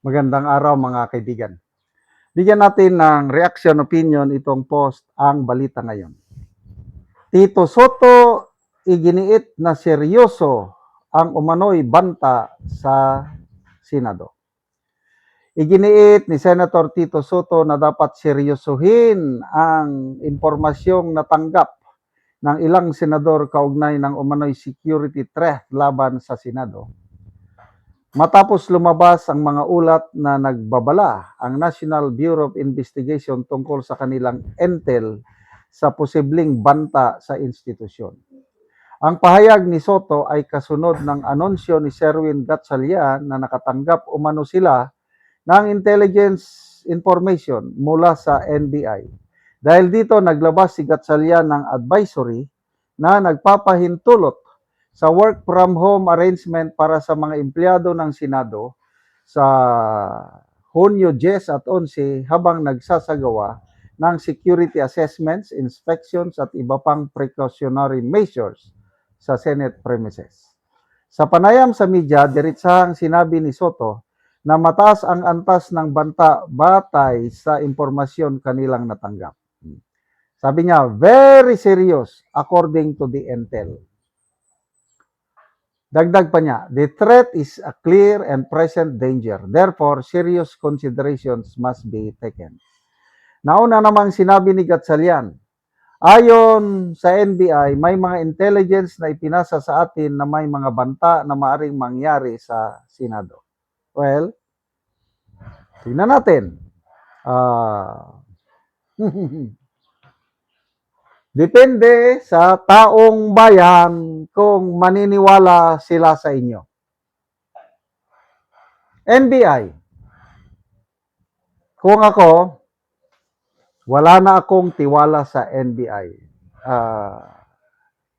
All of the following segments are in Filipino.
Magandang araw mga kaibigan. Bigyan natin ng reaction opinion itong post ang balita ngayon. Tito Soto iginiit na seryoso ang umano'y banta sa Senado. Iginiit ni Senator Tito Soto na dapat seryosohin ang impormasyong natanggap ng ilang senador kaugnay ng umano'y security threat laban sa Senado. Matapos lumabas ang mga ulat na nagbabala ang National Bureau of Investigation tungkol sa kanilang intel sa posibleng banta sa institusyon. Ang pahayag ni Soto ay kasunod ng anunsyo ni Sherwin Gatchalian na nakatanggap umano sila ng intelligence information mula sa NBI. Dahil dito naglabas si Gatchalian ng advisory na nagpapahintulot sa work from home arrangement para sa mga empleyado ng Senado sa Hunyo 10 at 11 habang nagsasagawa ng security assessments, inspections at iba pang precautionary measures sa Senate premises. Sa panayam sa media, diretsahang sinabi ni Soto na mataas ang antas ng banta batay sa impormasyon kanilang natanggap. Sabi niya, very serious according to the intel. Dagdag pa niya, the threat is a clear and present danger. Therefore, serious considerations must be taken. Nauna namang sinabi ni Gatchalian, ayon sa NBI, may mga intelligence na ipinasa sa atin na may mga banta na maaring mangyari sa Senado. Well, tingnan natin. Depende sa taong bayan kung maniniwala sila sa inyo. NBI. Kung ako, wala na akong tiwala sa NBI.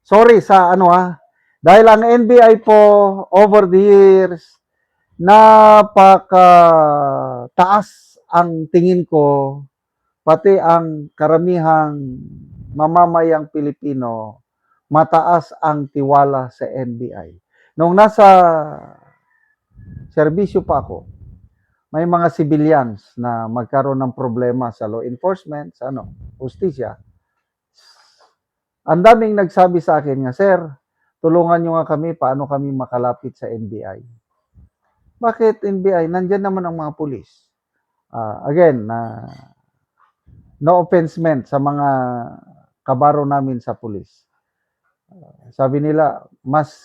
Sorry sa dahil ang NBI po over the years, napakataas ang tingin ko, pati ang karamihang mamamayang Pilipino, mataas ang tiwala sa NBI. Nung nasa serbisyo pa ako, may mga civilians na magkaroon ng problema sa law enforcement, sa hustisya. Ang daming nagsabi sa akin nga, sir, tulungan nyo nga kami, paano kami makalapit sa NBI. Bakit NBI? Nandyan naman ang mga pulis. Again, no offense meant sa mga kabaro namin sa pulis. Sabi nila, mas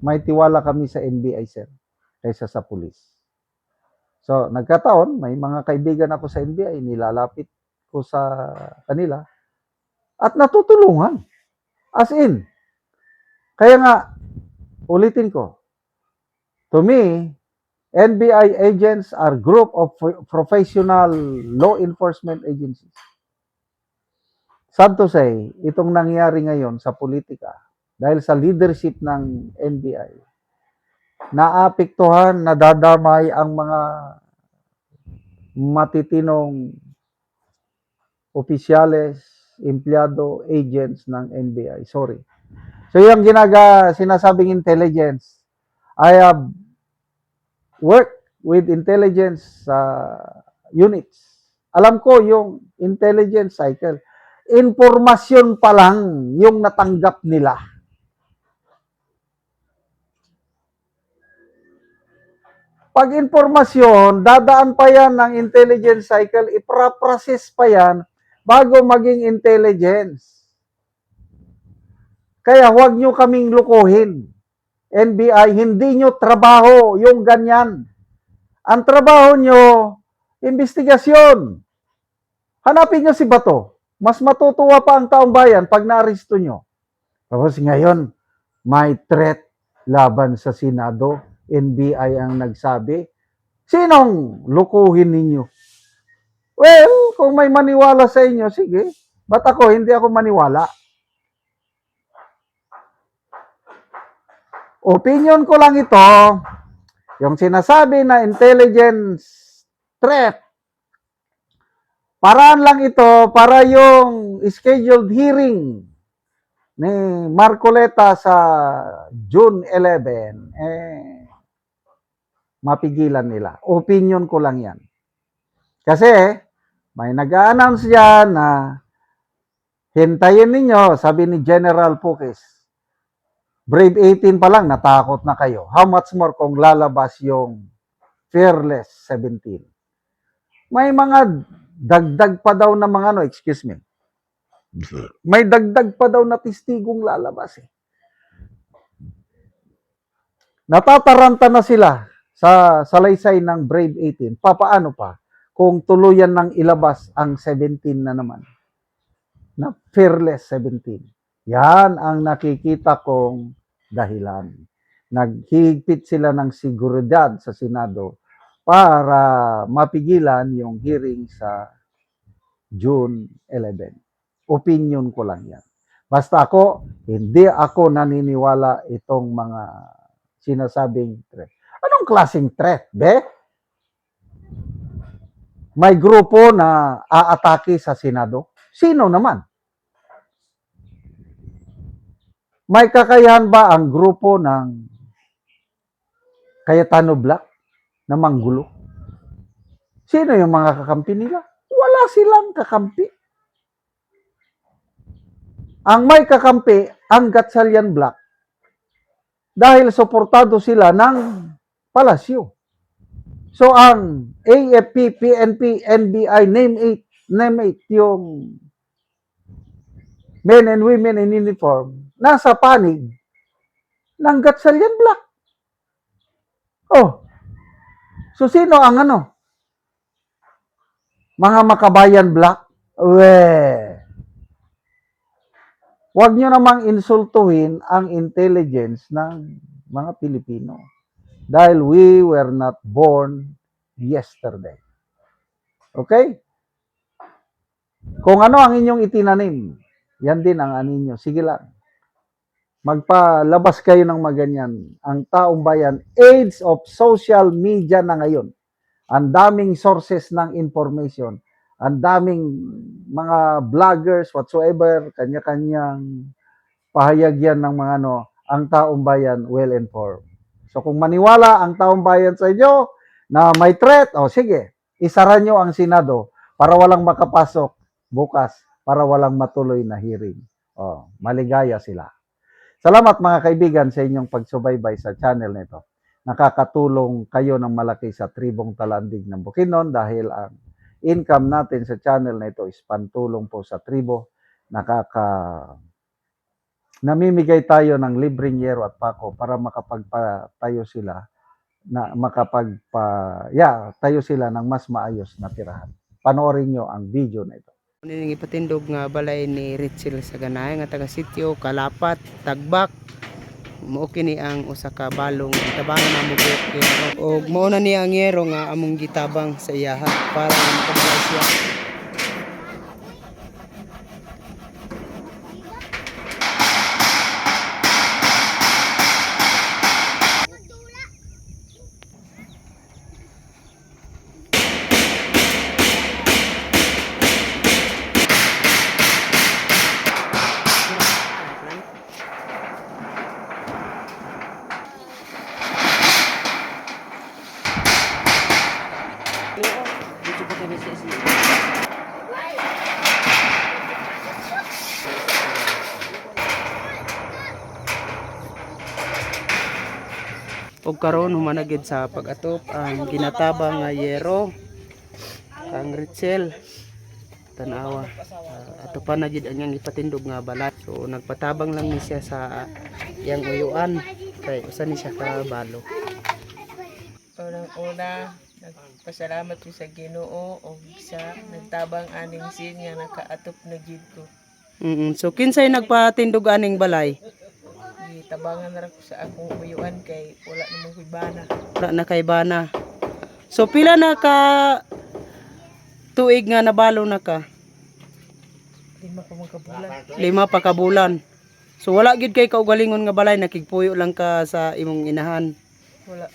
may tiwala kami sa NBI, sir, kaysa sa pulis. So, nagkataon, may mga kaibigan ako sa NBI, nilalapit ko sa kanila, at natutulungan. As in. Kaya nga, ulitin ko, to me, NBI agents are group of professional law enforcement agencies. Sad to say, itong nangyari ngayon sa politika, dahil sa leadership ng NBI, naapektuhan, nadadamay ang mga matitinong opisyales, empleyado, agents ng NBI. Sorry. So yung sinasabing intelligence, I have worked with intelligence units. Alam ko yung intelligence cycle. Informasyon pa lang yung natanggap nila. Pag informasyon, dadaan pa yan ng intelligence cycle, ipra-process pa yan bago maging intelligence. Kaya huwag nyo kaming lukuhin. NBI, hindi nyo trabaho yung ganyan. Ang trabaho nyo, investigasyon. Hanapin nyo si Bato. Mas matutuwa pa ang taong bayan pag naaresto nyo. Tapos ngayon, may threat laban sa Senado. NBI ang nagsabi. Sinong lukuhin ninyo? Well, kung may maniwala sa inyo, sige. Ba't ako, hindi ako maniwala? Opinion ko lang ito, yung sinasabi na intelligence threat, paraan lang ito para yung scheduled hearing ni Marcoleta sa June 11, mapigilan nila. Opinion ko lang yan. Kasi may nag-a-announce yan na hintayin ninyo, sabi ni General Pukis, Brave 18 pa lang, natakot na kayo. How much more kung lalabas yung Fearless 17? May mga dagdag pa daw na mga excuse me. May dagdag pa daw na testigong lalabas eh. Natataranta na sila sa salaysay ng Brave 18. Papaano pa kung tuluyan ng ilabas ang 17 na naman? Na Fearless 17. Yan ang nakikita kong dahilan. Naghihigpit sila ng seguridad sa Senado para mapigilan yung hearing sa June 11. Opinion ko lang yan. Basta ako, hindi ako naniniwala itong mga sinasabing threat. Anong klaseng threat, be? May grupo na aatake sa Senado? Sino naman? May kakayahan ba ang grupo ng Cayetano Black na manggulo? Sino yung mga kakampi nila? Wala silang kakampi. Ang may kakampi, ang Gatchalian Black, dahil suportado sila ng palasyo. So ang AFP, PNP, NBI, name it yung men and women in uniform, nasa panig ng Gatchalian Black. Oh, so sino ang ano? Mga Makabayan Black? Huwag nyo namang insultuhin ang intelligence ng mga Pilipino. Dahil we were not born yesterday. Okay? Kung ano ang inyong itinanim, yan din ang aninyo. Sige lang. Magpalabas kayo ng maganyan. Ang taong bayan, age of social media na ngayon. Ang daming sources ng information. Ang daming mga vloggers, whatsoever, kanya-kanyang pahayag yan ng mga ano, ang taong bayan well-informed. So kung maniwala ang taong bayan sa inyo na may threat, sige, isara nyo ang Senado para walang makapasok bukas, para walang matuloy na hearing. Maligaya sila. Salamat mga kaibigan sa inyong pagsubaybay sa channel nito. Nakakatulong kayo ng malaki sa Tribong Talandig ng Bukidnon dahil ang income natin sa channel na ito is pantulong po sa tribo. Namimigay tayo ng libreng yero at pako para makapagpatayo sila tayo sila ng mas maayos na tirahan. Panoorin nyo ang video na ito. Ning ipatindog nga balay ni Richel sa ganay nga taga sitio Kalapat, Tagbak. Mao kini ang usa ka balong gitabangan namo og mao na niya ang yero nga among gitabang sa iyaha para makabalay siya. Og karon humanagid sa pag-atop ang ginatabang nga yero kang Richel tanawa atopan na gid ang iyang ipatindog nga balay. So nagpatabang lang ni siya sa iyang uyuan kay usa ni siya ka balo. Unang-una, nagpasalamat ko sa Ginoo o sa nagtabang aning sin nga nakaatop na gid ko. So kinsay nagpatindog aning balay? Gitabangan na ko sa akong uyuan kay wala namang kuybana. Wala na kay bana. So pila na ka tuig nga nabalo na ka? 5 pa mga kabulan. 5 pa ka bulan. So wala gid kay kaugalingon nga balay, nakigpuyo lang ka sa imong inahan. Wala.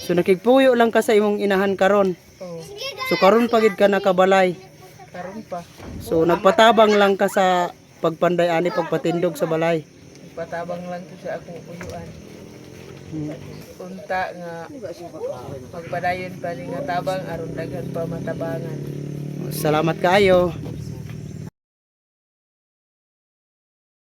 So nakigpuyo lang ka sa imong inahan karon. Oh, So karon pa gid ka nakabalay. karon pa. So nagpatabang lang ka sa pagpanday ani pagpatindog sa balay. Nagpatabang lang ko sa akong uyuan. unta nga magpadayon pa ni nga tabang aron daghan pa matabangan. Salamat kayo.